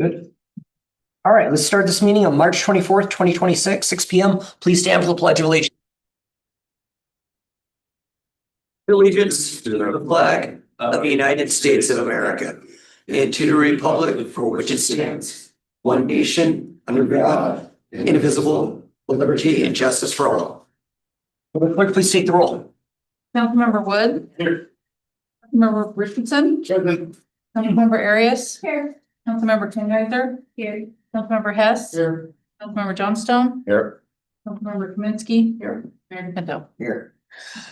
Good. All right, let's start this meeting on March 24th, 2026, 6 p.m. Please stand for the Pledge of Allegiance. Allegiance to the flag of the United States of America and to the republic for which it stands, one nation, under God, indivisible, with liberty and justice for all. Will the clerk please take the roll? Councilmember Wood. Here. Councilmember Richardson. Present. Councilmember Arias. Here. Councilmember Tingeiser. Here. Councilmember Hess. Here. Councilmember Johnstone. Here. Councilmember Kaminsky. Here. Mayor Pinto. Here.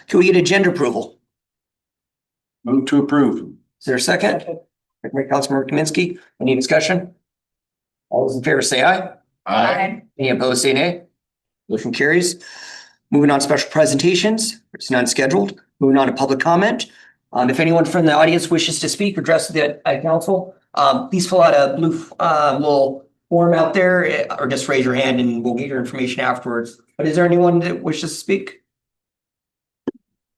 Can we get agenda approval? Move to approve. Is there a second? Second by Councilmember Kaminsky. Any discussion? All those in favor say aye. Aye. Any opposed say nay. Motion carries. Moving on to special presentations, it's none scheduled. Moving on to public comment. If anyone from the audience wishes to speak or address the council, please fill out a blue little form out there or just raise your hand and we'll get your information afterwards. But is there anyone that wishes to speak?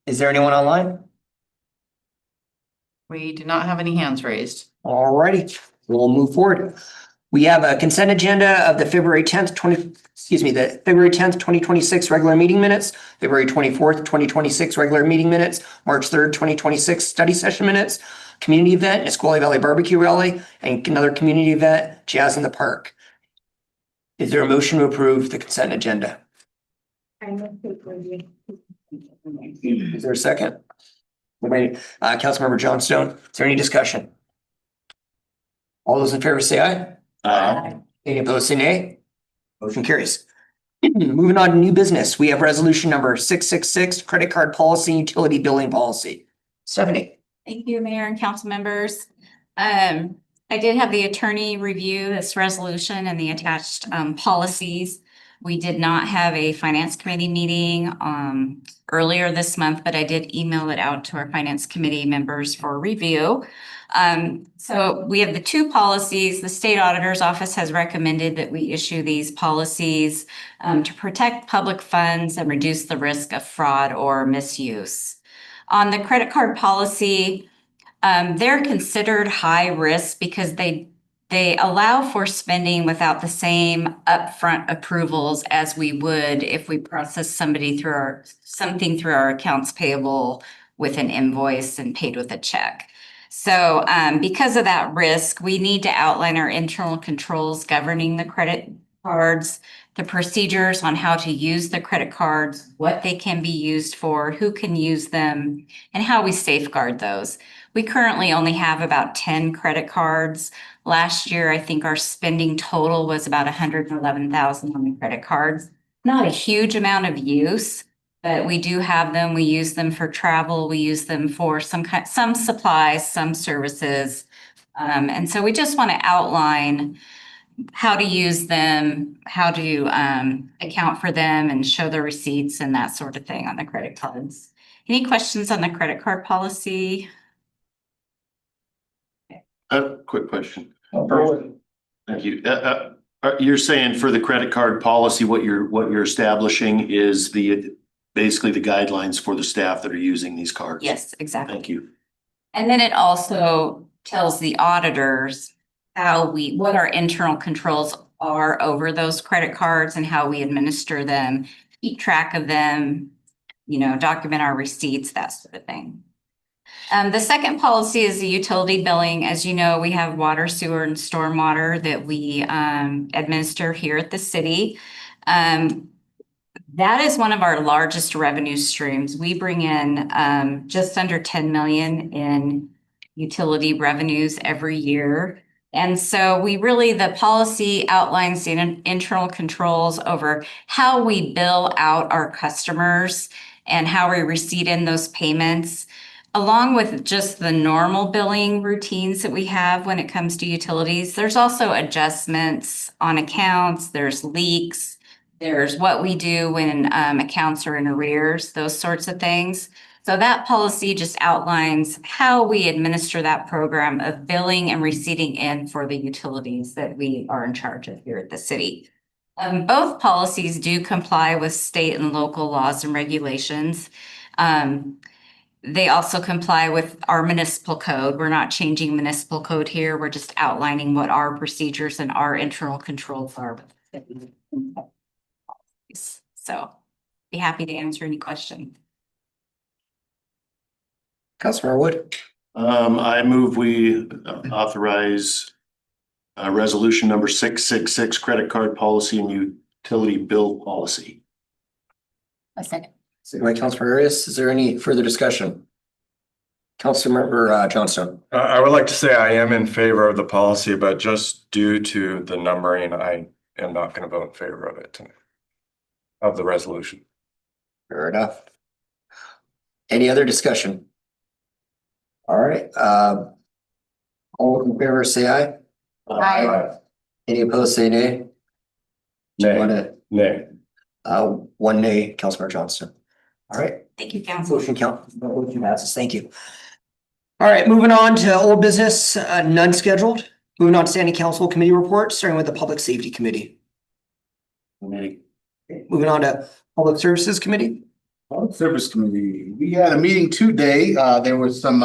Is there anyone online? We do not have any hands raised. All righty, we'll move forward. We have a consent agenda of the February 10th, 2026 regular meeting minutes, February 24th, 2026 regular meeting minutes, March 3rd, 2026 study session minutes, community event, Nisqually Valley Barbecue Rally, and another community event, Jazz in the Park. Is there a motion to approve the consent agenda? Is there a second? Councilmember Johnstone, is there any discussion? All those in favor say aye. Aye. Any opposed say nay. Motion carries. Moving on to new business, we have resolution number 666, credit card policy, utility billing policy. Stephanie. Thank you, Mayor and council members. I did have the attorney review this resolution and the attached policies. We did not have a finance committee meeting earlier this month, but I did email it out to our finance committee members for review. So we have the two policies. The state auditor's office has recommended that we issue these policies to protect public funds and reduce the risk of fraud or misuse. On the credit card policy, they're considered high risk because they allow for spending without the same upfront approvals as we would if we process something through our accounts payable with an invoice and paid with a check. So because of that risk, we need to outline our internal controls governing the credit cards, the procedures on how to use the credit cards, what they can be used for, who can use them, and how we safeguard those. We currently only have about 10 credit cards. Last year, I think our spending total was about $111,000 on the credit cards. Not a huge amount of use, but we do have them. We use them for travel. We use them for some supplies, some services. And so we just want to outline how to use them, how to account for them and show the receipts and that sort of thing on the credit cards. Any questions on the credit card policy? Quick question. Thank you. You're saying for the credit card policy, what you're establishing is basically the guidelines for the staff that are using these cards? Yes, exactly. Thank you. And then it also tells the auditors what our internal controls are over those credit cards and how we administer them, keep track of them, document our receipts, that sort of thing. The second policy is the utility billing. As you know, we have water, sewer, and stormwater that we administer here at the city. That is one of our largest revenue streams. We bring in just under 10 million in utility revenues every year. And so the policy outlines the internal controls over how we bill out our customers and how we receipt in those payments, along with just the normal billing routines that we have when it comes to utilities. There's also adjustments on accounts, there's leaks, there's what we do when accounts are in arrears, those sorts of things. So that policy just outlines how we administer that program of billing and receipting in for the utilities that we are in charge of here at the city. Both policies do comply with state and local laws and regulations. they also comply with our municipal code. We're not changing municipal code here. We're just outlining what our procedures and our internal controls are. So be happy to answer any question. Councilmember Wood. I move we authorize resolution number 666, credit card policy and utility bill policy. A second. Second by Councilmember Arias. Is there any further discussion? Councilmember Johnstone. I would like to say I am in favor of the policy, but just due to the numbering, I am not going to vote in favor of it tonight. Of the resolution. Fair enough. Any other discussion? All right, all in favor, say aye. Aye. Any opposed, say nay. Nay. Nay. One nay, Councilmember Johnston. All right, Thank you, council. motion passes. Thank you. All right, moving on to old business, none scheduled. Moving on to standing council committee reports, starting with the Public Safety Committee. Moving on to Public Services Committee. Public Service Committee, we had a meeting today. There was some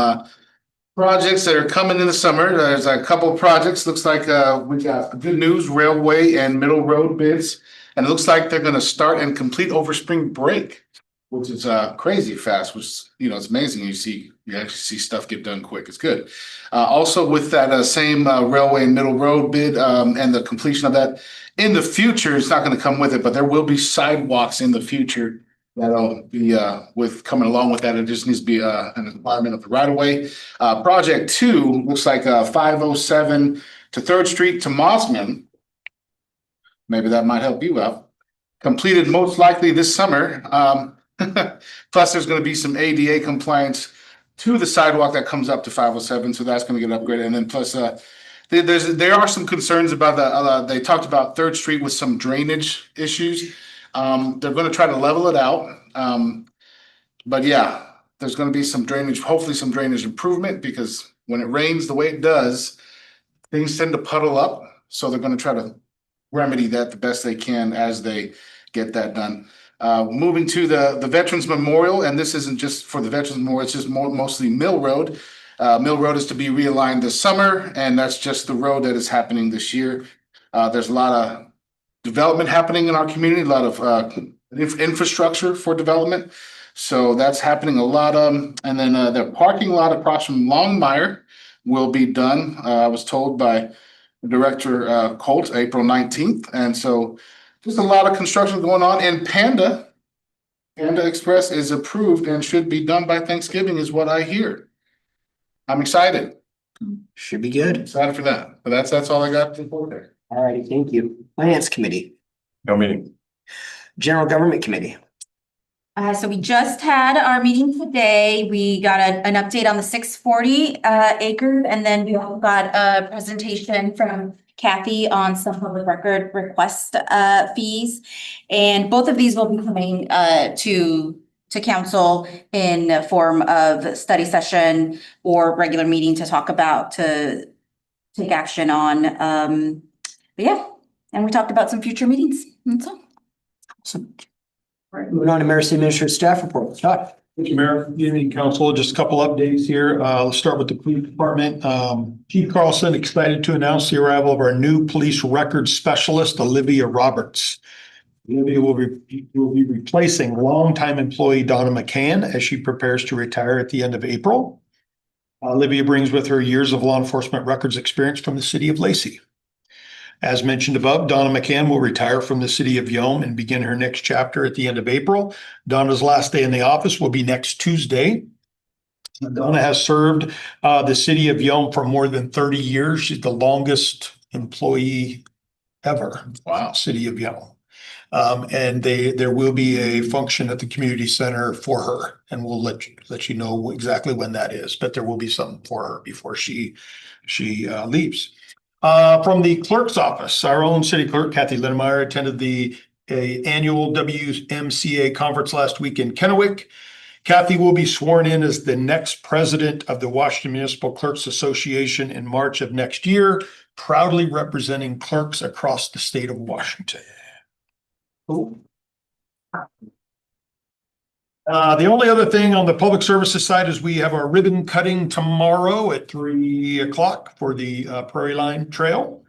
projects that are coming in the summer. There's a couple of projects. Looks like we got good news, railway and middle road bids. And it looks like they're gonna start and complete over spring break, which is crazy fast, which, you know, it's amazing. You actually see stuff get done quick. It's good. Also with that same railway and middle road bid and the completion of that, in the future, it's not gonna come with it, but there will be sidewalks in the future that'll be with coming along with that. It just needs to be an requirement of the right of way. Project 2 looks like 507 to 3rd Street to Mossman. Maybe that might help you out. Completed most likely this summer. Plus, there's going to be some ADA compliance to the sidewalk that comes up to 507, so that's going to get upgraded. And then plus, there are some concerns about they talked about 3rd Street with some drainage issues. They're going to try to level it out. But yeah, there's going to be some drainage, hopefully some drainage improvement, because when it rains the way it does, things tend to puddle up. So they're going to try to remedy that the best they can as they get that done. Moving to the Veterans Memorial, and this isn't just for the Veterans Memorial, it's just mostly Mill Road. Mill Road is to be realigned this summer, and that's just the road that is happening this year. There's a lot of development happening in our community, a lot of infrastructure for development. So that's happening a lot. And then the parking lot across from Longmire will be done. I was told by Director Colt, April 19th. And so just a lot of construction going on. And Panda Express is approved and should be done by Thanksgiving is what I hear. I'm excited. Should be good. Excited for that. But that's all I got to report there. All righty, thank you. Finance Committee. No meeting. General Government Committee. So we just had our meeting today. We got an update on the 640 acre, and then we also got a presentation from Kathy on some public record request fees. And both of these will be coming to council in the form of study session or regular meeting to talk about, to take action on. But yeah, and we talked about some future meetings. That's all. Awesome. All right, moving on to Mayor City Administrator Staff Report. Scott. Thank you, Mayor. Good evening, Council. Just a couple updates here. Let's start with the police department. Chief Carlson excited to announce the arrival of our new police records specialist, Olivia Roberts. Olivia will be replacing longtime employee Donna McCann as she prepares to retire at the end of April. Olivia brings with her years of law enforcement records experience from the city of Lacey. As mentioned above, Donna McCann will retire from the city of Yelm and begin her next chapter at the end of April. Donna's last day in the office will be next Tuesday. Donna has served the city of Yelm for more than 30 years. She's the longest employee ever. Wow. City of Yelm. And there will be a function at the community center for her, and we'll let you know exactly when that is, but there will be something for her before she leaves. From the clerk's office, our own city clerk, Kathy Linnemeyer, attended the annual WMCA conference last week in Kennewick. Kathy will be sworn in as the next president of the Washington Municipal Clerks Association in March of next year, proudly representing clerks across the state of Washington. Cool. The only other thing on the public services side is we have our ribbon cutting tomorrow at 3 o'clock for the Prairie Line Trail.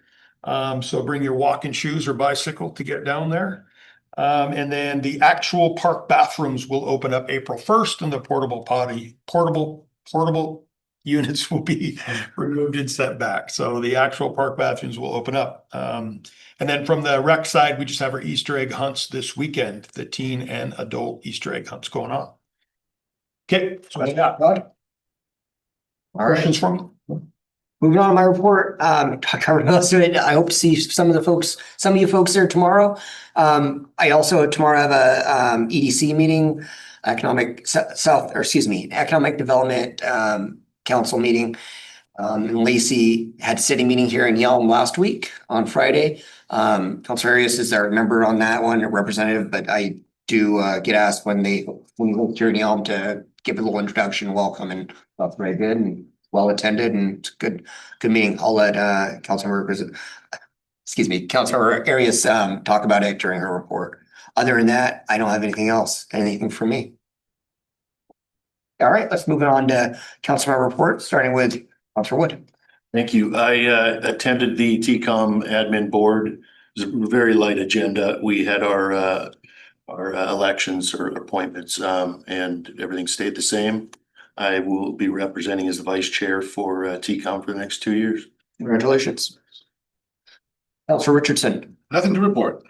So bring your walking shoes or bicycle to get down there. And then the actual park bathrooms will open up April 1st and the portable units will be removed and set back. So the actual park bathrooms will open up. And then from the rec side, we just have our Easter egg hunts this weekend, the teen and adult Easter egg hunts going on. Okay, so what I got. All right. Questions from? Moving on to my report, I covered most of it. I hope to see some of you folks there tomorrow. I also tomorrow have a EDC meeting, Economic Development Council meeting. And Lacey had a city meeting here in Yelm last week on Friday. Councilor Arias is our member on that one, a representative, but I do get asked when we look here in Yelm to give a little introduction, welcome, and that's very good and well attended and it's good meeting. I'll let Councilor Arias talk about it during her report. Other than that, I don't have anything for me. All right, let's move on to Councilor report, starting with Councilor Wood. Thank you. I attended the TCOM admin board. It was a very light agenda. We had our elections or appointments, and everything stayed the same. I will be representing as the vice chair for TCOM for the next 2 years. Congratulations. Councilor Richardson. Nothing to report.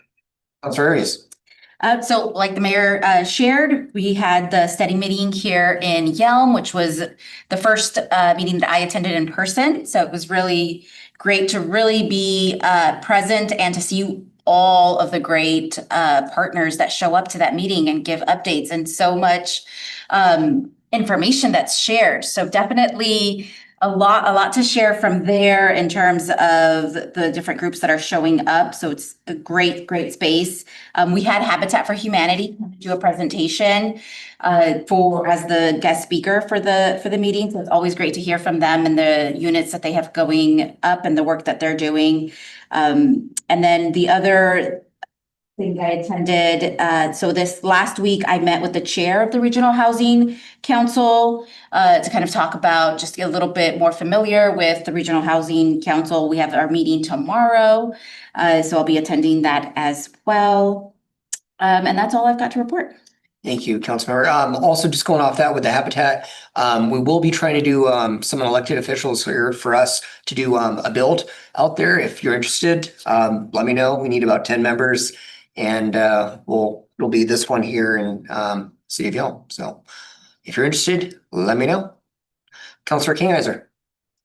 Councilor Arias. So like the mayor shared, we had the study meeting here in Yelm, which was the first meeting that I attended in person. So it was really great to really be present and to see all of the great partners that show up to that meeting and give updates and so much information that's shared. So definitely a lot to share from there in terms of the different groups that are showing up. So it's a great space. We had Habitat for Humanity do a presentation as the guest speaker for the meeting. So it's always great to hear from them and the units that they have going up and the work that they're doing. And then the other thing I attended, so this last week I met with the chair of the Regional Housing Council to kind of talk about, just get a little bit more familiar with the Regional Housing Council. We have our meeting tomorrow, so I'll be attending that as well. And that's all I've got to report. Thank you, Councilmember. Also just going off that with the Habitat, we will be trying to do some elected officials here for us to do a build out there. If you're interested, let me know. We need about 10 members and it'll be this one here in City of Yelm. So if you're interested, let me know. Councilor Kingheiser.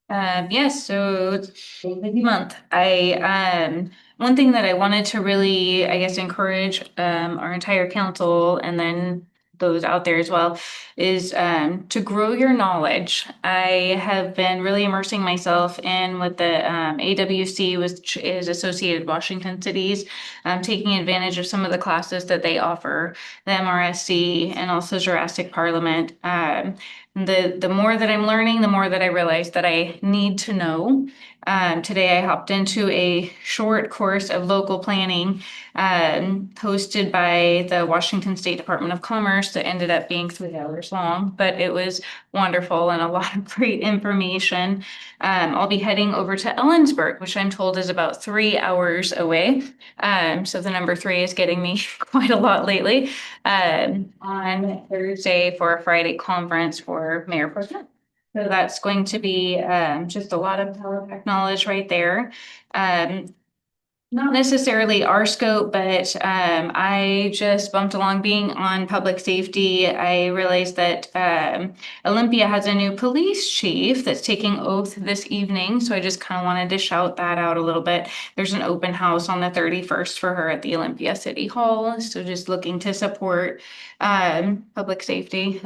Yes, so it's a busy month. One thing that I wanted to really, I guess, encourage our entire council and then those out there as well is to grow your knowledge. I have been really immersing myself in with the AWC, which is Associated Washington Cities, taking advantage of some of the classes that they offer, the MRSC and also Jurassic Parliament. The more that I'm learning, the more that I realize that I need to know. Today I hopped into a short course of local planning hosted by the Washington State Department of Commerce that ended up being 3 hours long, but it was wonderful and a lot of great information. I'll be heading over to Ellensburg, which I'm told is about 3 hours away. So the number 3 is getting me quite a lot lately. On Thursday for a Friday conference for Mayor Pro Tem. So that's going to be just a lot of power pack knowledge right there. Not necessarily our scope, but I just bumped along being on public safety. I realized that Olympia has a new police chief that's taking oath this evening. So I just kind of wanted to shout that out a little bit. There's an open house on the 31st for her at the Olympia City Hall. So just looking to support public safety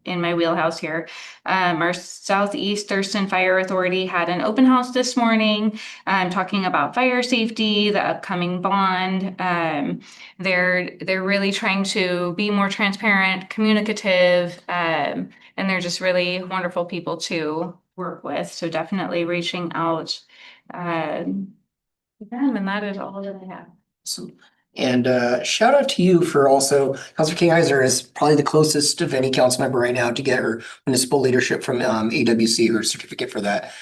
in my wheelhouse here. Our Southeast Thurston Fire Authority had an open house this morning, talking about fire safety, the upcoming bond. They're really trying to be more transparent, communicative, and they're just really wonderful people to work with. So definitely reaching out to them, and that is all that I have. So And shout out to you for also, Councilor King Heiser is probably the closest of any council member right now to get her municipal leadership from AWC, her certificate for that.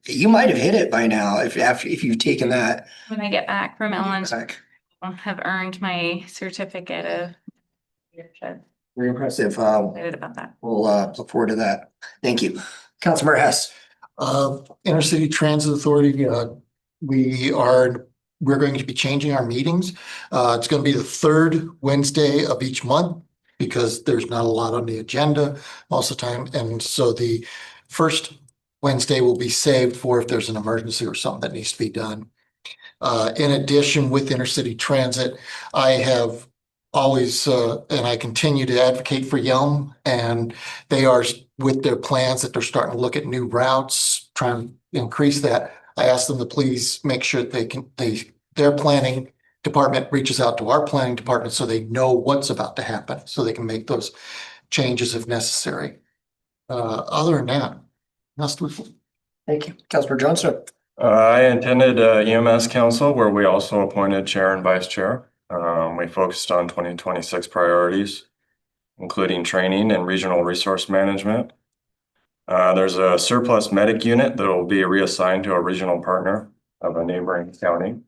You might have hit it by now if you've taken that. When I get back from Ellen, Back. I'll have earned my certificate of leadership. Very impressive. Excited about that. We'll look forward to that. Thank you. Councilmember Hess. Intercity Transit Authority, we're going to be changing our meetings. It's going to be the third Wednesday of each month because there's not a lot on the agenda most of the time. And so the first Wednesday will be saved for if there's an emergency or something that needs to be done. In addition, with Intercity Transit, I have always, and I continue to advocate for Yelm, and they are with their plans that they're starting to look at new routes, trying to increase that. I asked them to please make sure that their planning department reaches out to our planning department so they know what's about to happen, so they can make those changes if necessary. Other than that, Thank you. Councilor Johnson. I attended EMS Council where we also appointed chair and vice chair. We focused on 2026 priorities, including training and regional resource management. There's a surplus medic unit that will be reassigned to a regional partner of a neighboring county.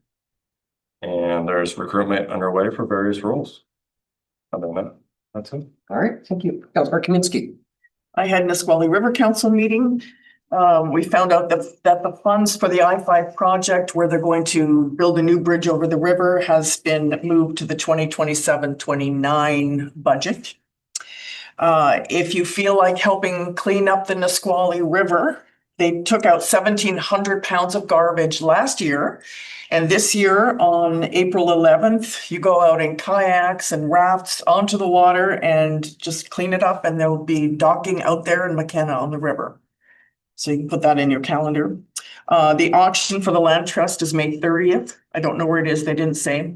And there's recruitment underway for various roles. Other than that, that's it. All right, thank you. Councilor Kaminsky. I had Nisqually River Council meeting. We found out that the funds for the I-5 project where they're going to build a new bridge over the river has been moved to the 2027-29 budget. If you feel like helping clean up the Nisqually River, they took out 1,700 pounds of garbage last year. And this year on April 11th, you go out in kayaks and rafts onto the water and just clean it up, and there'll be docking out there in McKenna on the river. So you can put that in your calendar. The auction for the land trust is May 30th. I don't know where it is, they didn't say.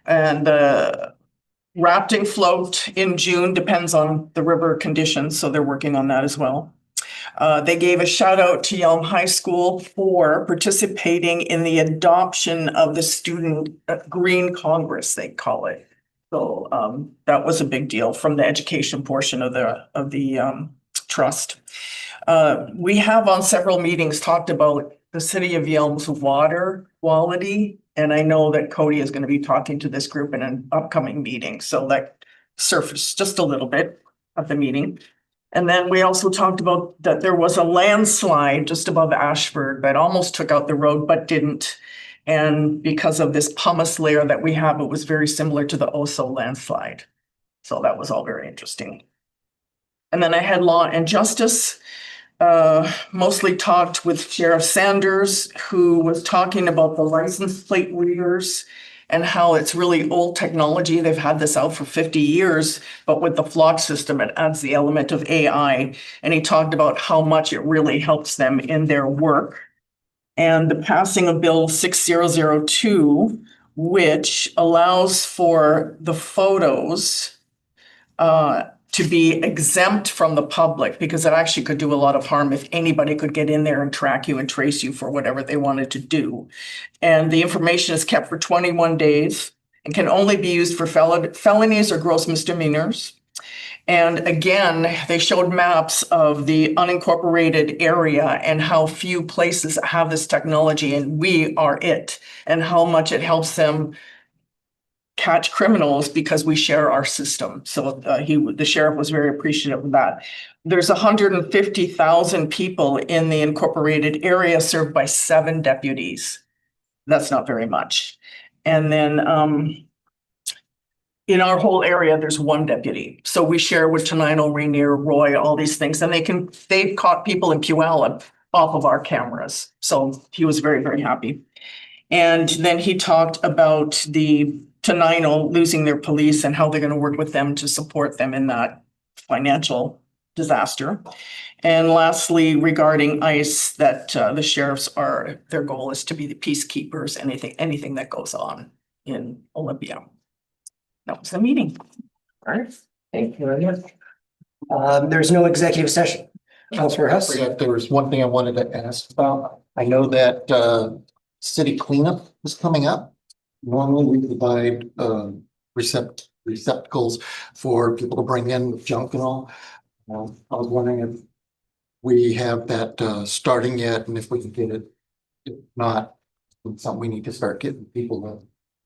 And the rafting float in June depends on the river conditions, so they're working on that as well. They gave a shout out to Yelm High School for participating in the adoption of the Student Green Congress, they call it. So that was a big deal from the education portion of the trust. We have on several meetings talked about the city of Yelm's water quality. And I know that Cody is going to be talking to this group in an upcoming meeting. So that surfaced just a little bit at the meeting. And then we also talked about that there was a landslide just above Ashford that almost took out the road, but didn't. And because of this pumice layer that we have, it was very similar to the Oso landslide. So that was all very interesting. And then I had Law and Justice. Mostly talked with Sheriff Sanders, who was talking about the license plate readers and how it's really old technology. They've had this out for 50 years, but with the flock system, it adds the element of AI. And he talked about how much it really helps them in their work. And the passing of Bill 6002, which allows for the photos to be exempt from the public, because it actually could do a lot of harm if anybody could get in there and track you and trace you for whatever they wanted to do. And the information is kept for 21 days and can only be used for felonies or gross misdemeanors. And again, they showed maps of the unincorporated area and how few places have this technology, and we are it, and how much it helps them catch criminals because we share our system. So the sheriff was very appreciative of that. There's 150,000 people in the incorporated area served by 7 deputies. That's not very much. And then in our whole area, there's 1 deputy. So we share with Tenino, Rainier, Roy, all these things, and they've caught people in Puyallup off of our cameras. So he was very, very happy. And then he talked about the Tenino losing their police and how they're going to work with them to support them in that financial disaster. And lastly, regarding ICE, that the sheriffs their goal is to be the peacekeepers, anything that goes on in Olympia. That was the meeting. All right, thank you very much. There's no executive session. Councilor Hess. There was one thing I wanted to ask about. I know that city cleanup is coming up. Normally, we provide receptacles for people to bring in junk and all. I was wondering if we have that starting yet, and if we can get it. If not, it's something we need to start getting people to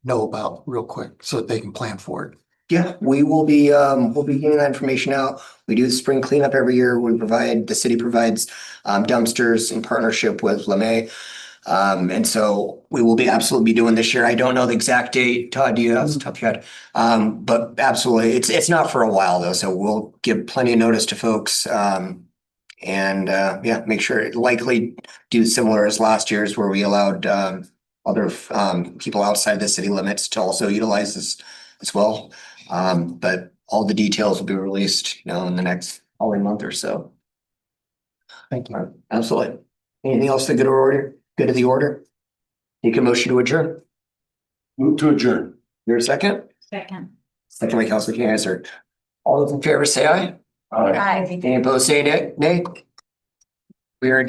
know about real quick so that they can plan for it. Yeah, we'll be getting that information out. We do the spring cleanup every year. The city provides dumpsters in partnership with LeMay. And so we will absolutely be doing this year. I don't know the exact date. Todd, do you have the top of your head? But absolutely, it's not for a while though, so we'll give plenty of notice to folks. Yeah, make sure it likely do similar as last year's where we allowed other people outside the city limits to also utilize this as well. But all the details will be released, in the next probably month or so. Thank you. Absolutely. Anything else to good of the order? Take a motion to adjourn. Move to adjourn. You're a second? Second. Second by Councilor Cancer. All those in favor say aye. Aye. Any opposed say nay? We are